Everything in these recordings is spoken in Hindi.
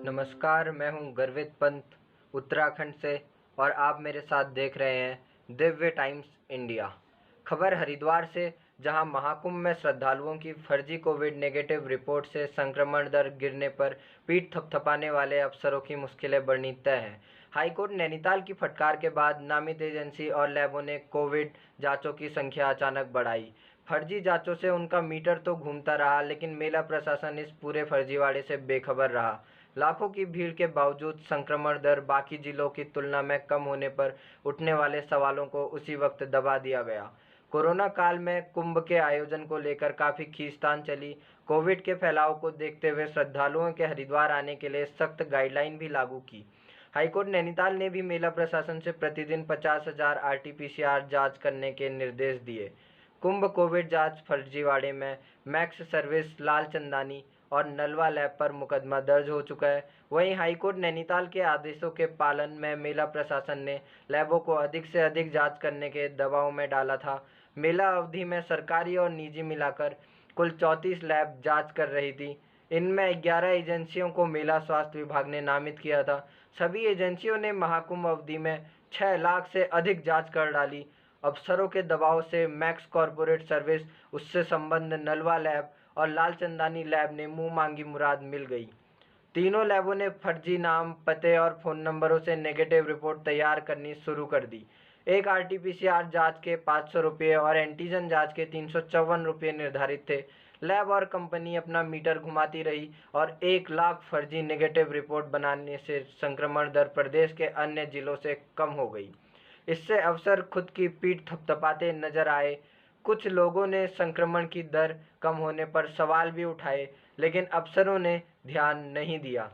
नमस्कार, मैं हूं गर्वित पंत उत्तराखंड से और आप मेरे साथ देख रहे हैं दिव्य टाइम्स इंडिया। खबर हरिद्वार से, जहां महाकुंभ में श्रद्धालुओं की फर्जी कोविड नेगेटिव रिपोर्ट से संक्रमण दर गिरने पर पीठ थपथपाने वाले अफसरों की मुश्किलें बढ़नी तय हैं। हाईकोर्ट नैनीताल की फटकार के बाद नामित एजेंसी और लैबों ने कोविड जांचों की संख्या अचानक बढ़ाई। फर्जी जांचों से उनका मीटर तो घूमता रहा, लेकिन मेला प्रशासन इस पूरे फर्जीवाड़े से बेखबर रहा। लाखों की भीड़ के बावजूद संक्रमण दर बाकी जिलों की तुलना में कम होने पर उठने वाले सवालों को उसी वक्त दबा दिया गया। कोरोना काल में कुंभ के आयोजन को लेकर काफ़ी खींचतान चली। कोविड के फैलाव को देखते हुए श्रद्धालुओं के हरिद्वार आने के लिए सख्त गाइडलाइन भी लागू की। हाईकोर्ट नैनीताल ने भी मेला प्रशासन से प्रतिदिन 50,000 RT-PCR जांच करने के निर्देश दिए। कुंभ कोविड जांच फर्जीवाड़े में मैक्स सर्विस, लालचंदानी और नलवा लैब पर मुकदमा दर्ज हो चुका है। वहीं हाईकोर्ट नैनीताल के आदेशों के पालन में मेला प्रशासन ने लैबों को अधिक से अधिक जांच करने के दबाव में डाला था। मेला अवधि में सरकारी और निजी मिलाकर कुल 34 लैब जांच कर रही थी। इनमें 11 एजेंसियों को मेला स्वास्थ्य विभाग ने नामित किया था। सभी एजेंसियों ने महाकुंभ अवधि में 6 लाख से अधिक जांच कर डाली। अफसरों के दबाव से मैक्स कॉरपोरेट सर्विस, उससे संबद्ध नलवा लैब और लालचंदानी लैब ने मुंह मांगी मुराद मिल गई। तीनों लैबों ने फर्जी नाम, पते और फ़ोन नंबरों से नेगेटिव रिपोर्ट तैयार करनी शुरू कर दी। एक RT-PCR जांच के 500 रुपये और एंटीजन जांच के 354 रुपये निर्धारित थे। लैब और कंपनी अपना मीटर घुमाती रही और 1 लाख फर्जी नेगेटिव रिपोर्ट बनाने से संक्रमण दर प्रदेश के अन्य जिलों से कम हो गई। इससे अफसर खुद की पीठ थपथपाते नजर आए। कुछ लोगों ने संक्रमण की दर कम होने पर सवाल भी उठाए, लेकिन अफसरों ने ध्यान नहीं दिया।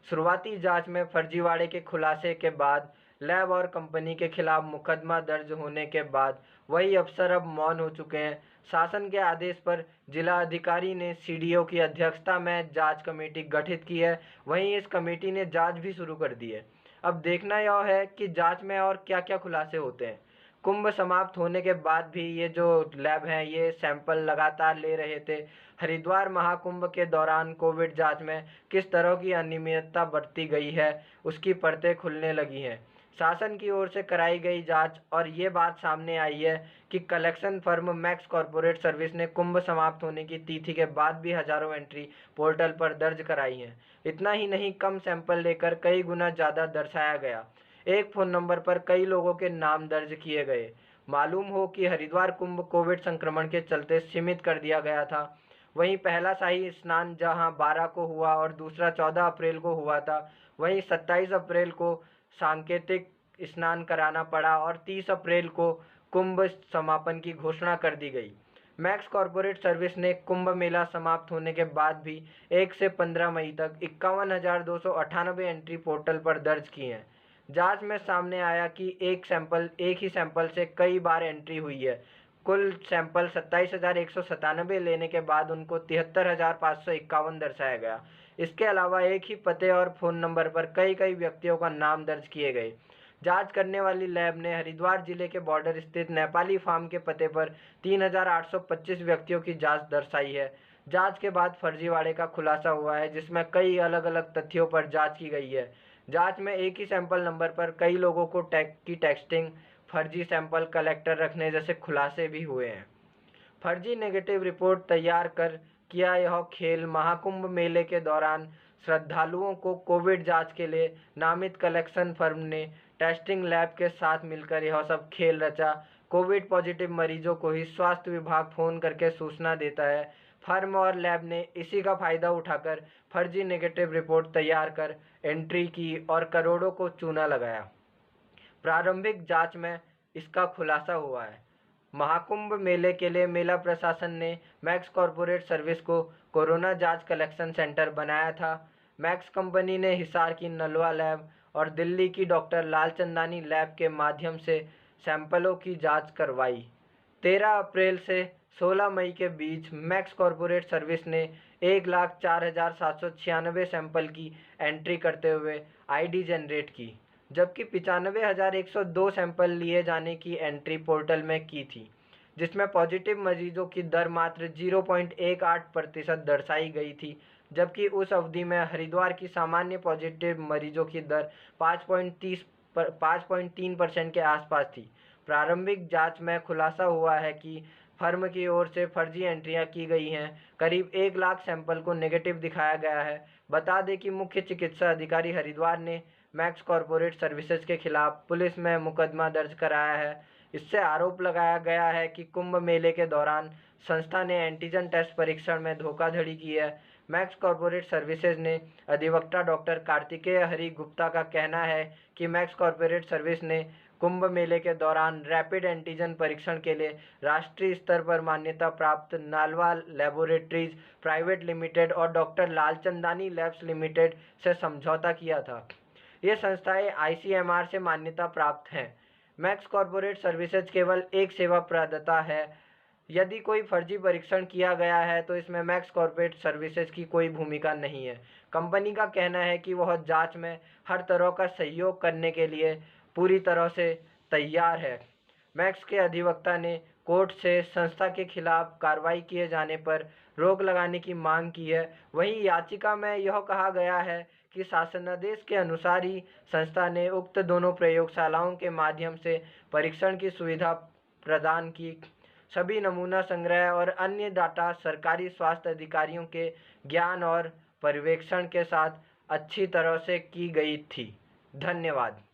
शुरुआती जांच में फर्जीवाड़े के खुलासे के बाद लैब और कंपनी के खिलाफ मुकदमा दर्ज होने के बाद वही अफसर अब मौन हो चुके हैं। शासन के आदेश पर जिला अधिकारी ने CDO की अध्यक्षता में जांच कमेटी गठित की है। वहीं इस कमेटी ने जांच भी शुरू कर दी है। अब देखना यह है कि जांच में और क्या क्या खुलासे होते हैं। कुंभ समाप्त होने के बाद भी ये जो लैब हैं, ये सैंपल लगातार ले रहे थे। हरिद्वार महाकुंभ के दौरान कोविड जांच में किस तरह की अनियमितता बरती गई है, उसकी परतें खुलने लगी हैं। शासन की ओर से कराई गई जांच और ये बात सामने आई है कि collection firm max corporate service ने कुंभ समाप्त होने की तिथि के बाद भी हजारों एंट्री पोर्टल पर दर्ज कराई हैं। इतना ही नहीं, कम सैंपल लेकर कई गुना ज़्यादा दर्शाया गया। एक फ़ोन नंबर पर कई लोगों के नाम दर्ज किए गए। मालूम हो कि हरिद्वार कुंभ कोविड संक्रमण के चलते सीमित कर दिया गया था। वहीं पहला शाही स्नान जहां 12 को हुआ और दूसरा 14 अप्रैल को हुआ था, वहीं 27 अप्रैल को सांकेतिक स्नान कराना पड़ा और 30 अप्रैल को कुंभ समापन की घोषणा कर दी गई। मैक्स कॉरपोरेट सर्विस ने कुंभ मेला समाप्त होने के बाद भी 1 से 15 मई तक 51,298 एंट्री पोर्टल पर दर्ज की हैं। जांच में सामने आया कि एक ही सैंपल से कई बार एंट्री हुई है। कुल सैंपल 27,197 लेने के बाद उनको 73,551 दर्शाया गया। इसके अलावा एक ही पते और फ़ोन नंबर पर कई कई व्यक्तियों का नाम दर्ज किए गए। जांच करने वाली लैब ने हरिद्वार जिले के बॉर्डर स्थित नेपाली फार्म के पते पर 3,825 व्यक्तियों की जांच दर्शाई है। जांच के बाद फर्जीवाड़े का खुलासा हुआ है, जिसमें कई अलग अलग तथ्यों पर जांच की गई है। जांच में एक ही सैंपल नंबर पर कई लोगों को टेक्सटिंग, फर्जी सैंपल कलेक्टर रखने जैसे खुलासे भी हुए हैं। फर्जी नेगेटिव रिपोर्ट तैयार कर किया यह खेल। महाकुंभ मेले के दौरान श्रद्धालुओं को कोविड जांच के लिए नामित कलेक्शन फर्म ने टेस्टिंग लैब के साथ मिलकर यह सब खेल रचा। कोविड पॉजिटिव मरीजों को ही स्वास्थ्य विभाग फ़ोन करके सूचना देता है। फर्म और लैब ने इसी का फायदा उठाकर फर्जी नेगेटिव रिपोर्ट तैयार कर एंट्री की और करोड़ों को चूना लगाया। प्रारंभिक जांच में इसका खुलासा हुआ है। महाकुंभ मेले के लिए मेला प्रशासन ने मैक्स कॉरपोरेट सर्विस को कोरोना जांच कलेक्शन सेंटर बनाया था। मैक्स कंपनी ने हिसार की नलवा लैब और दिल्ली की डॉक्टर लालचंदानी लैब के माध्यम से सैंपलों की जांच करवाई। 13 अप्रैल से 16 मई के बीच मैक्स कॉरपोरेट सर्विस ने 1,04,796 सैंपल की एंट्री करते हुए ID जनरेट की, जबकि 95,102 सैंपल लिए जाने की एंट्री पोर्टल में की थी। जिसमें पॉजिटिव मरीजों की दर मात्र 0.18% दर्शाई गई थी, जबकि उस अवधि में हरिद्वार की सामान्य पॉजिटिव मरीजों की दर 5.3% के आसपास थी। प्रारंभिक जांच में खुलासा हुआ है कि फर्म की ओर से फर्जी एंट्रियां की गई हैं। करीब 1 लाख सैंपल को नेगेटिव दिखाया गया है। बता दें कि मुख्य चिकित्सा अधिकारी हरिद्वार ने मैक्स कॉरपोरेट सर्विसेज के खिलाफ पुलिस में मुकदमा दर्ज कराया है। इससे आरोप लगाया गया है कि कुंभ मेले के दौरान संस्था ने एंटीजन टेस्ट परीक्षण में धोखाधड़ी की है। मैक्स कॉरपोरेट सर्विसेज ने अधिवक्ता डॉक्टर कार्तिकेय हरि गुप्ता का कहना है कि मैक्स कॉरपोरेट सर्विस ने कुंभ मेले के दौरान रैपिड एंटीजन परीक्षण के लिए राष्ट्रीय स्तर पर मान्यता प्राप्त नालवा लैबोरेटरीज प्राइवेट लिमिटेड और डॉक्टर लालचंदानी लैब्स लिमिटेड से समझौता किया था। ये संस्थाएं ICMR से मान्यता प्राप्त हैं। मैक्स कॉरपोरेट सर्विसेज केवल एक सेवा प्रदाता है। यदि कोई फर्जी परीक्षण किया गया है तो इसमें मैक्स कॉरपोरेट सर्विसेज की कोई भूमिका नहीं है। कंपनी का कहना है कि वह जांच में हर तरह का सहयोग करने के लिए पूरी तरह से तैयार है। मैक्स के अधिवक्ता ने कोर्ट से संस्था के खिलाफ कार्रवाई किए जाने पर रोक लगाने की मांग की है। वहीं याचिका में यह कहा गया है कि शासनादेश के अनुसार ही संस्था ने उक्त दोनों प्रयोगशालाओं के माध्यम से परीक्षण की सुविधा प्रदान की। सभी नमूना संग्रह और अन्य डाटा सरकारी स्वास्थ्य अधिकारियों के ज्ञान और पर्यवेक्षण के साथ अच्छी तरह से की गई थी। धन्यवाद।